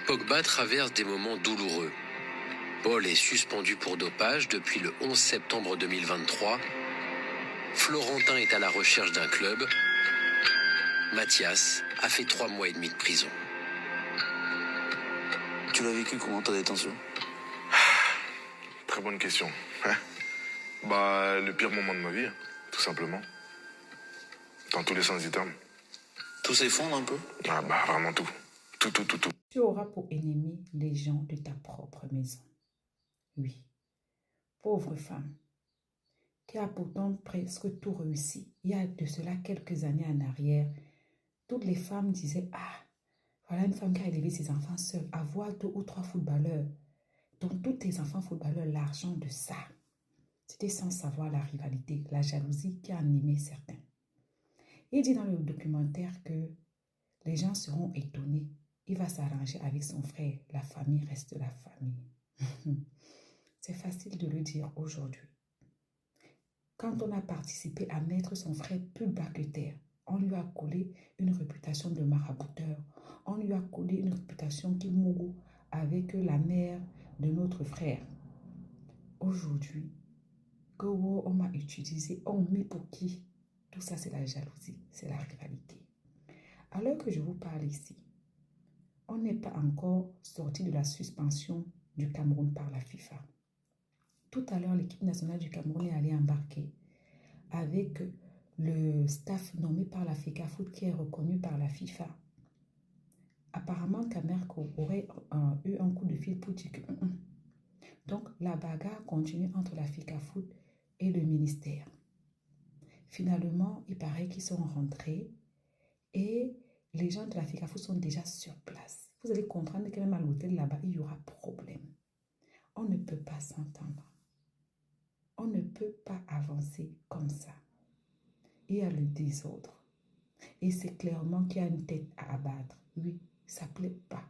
Pogba traverse des moments douloureux. Paul est suspendu pour dopage depuis le 11 septembre 2023. Florentin est à la recherche d'un club. Mathias a fait 3 mois et demi de prison. Tu l'as vécu comment ta détention? Très bonne question. Le pire moment de ma vie, tout simplement. Dans tous les sens du terme. Tout s'effondre un peu? Vraiment tout. Tout. Tu auras pour ennemi les gens de ta propre maison. Oui, pauvre femme, qui a pourtant presque tout réussi. Il y a de cela quelques années en arrière, toutes les femmes disaient « Ah, voilà une femme qui a élevé ses enfants seule, avoir 2 ou 3 footballeurs. Donc tous tes enfants footballeurs, l'argent de ça. » C'était sans savoir la rivalité, la jalousie qui a animé certains. Il dit dans le documentaire que les gens seront étonnés. Il va s'arranger avec son frère. La famille reste la famille. C'est facile de le dire aujourd'hui. Quand on a participé à mettre son frère plus bas que terre, on lui a collé une réputation de marabouteur. On lui a collé une réputation qui mourut avec la mère de notre frère. Aujourd'hui, on m'a utilisé, on met pour qui? Tout ça, c'est la jalousie, c'est la rivalité. Alors que je vous parle ici, on n'est pas encore sorti de la suspension du Cameroun par la FIFA. Tout à l'heure, l'équipe nationale du Cameroun est allée embarquer avec le staff nommé par la FECAFOOT qui est reconnu par la FIFA. Apparemment, Camerco aurait eu un coup de fil pour dire que... Donc, la bagarre continue entre la FECAFOOT et le ministère. Finalement, il paraît qu'ils sont rentrés et les gens de la FECAFOOT sont déjà sur place. Vous allez comprendre que même à l'hôtel là-bas, il y aura problème. On ne peut pas s'entendre. On ne peut pas avancer comme ça. Il y a le désordre. Et c'est clairement qu'il y a une tête à abattre. Oui, ça ne plaît pas.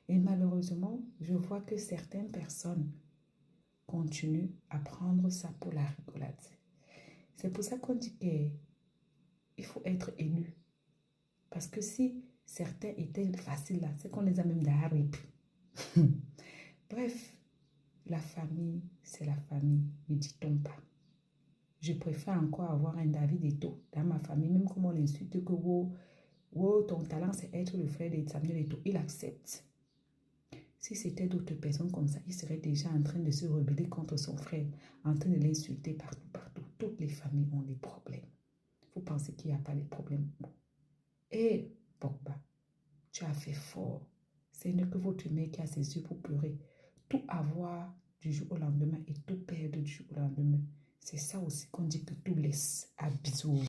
Et malheureusement, je vois que certaines personnes continuent à prendre ça pour la rigolade. C'est pour ça qu'on dit qu'il faut être élu. Parce que si certains étaient faciles là, c'est qu'on les a même d'arrêt. Bref, la famille, c'est la famille, ne dit-on pas. Je préfère encore avoir un David Eto'o dans ma famille, même comme on l'insulte que ton talent c'est être le frère de Samuel Eto'o, il accepte. Si c'était d'autres personnes comme ça, il serait déjà en train de se rebeller contre son frère, en train de l'insulter partout. Toutes les familles ont des problèmes. Vous pensez qu'il n'y a pas de problèmes? Et Pogba, tu as fait fort. C'est que votre mec qui a ses yeux pour pleurer. Tout avoir du jour au lendemain et tout perdre du jour au lendemain. C'est ça aussi qu'on dit que tout laisse à bisous.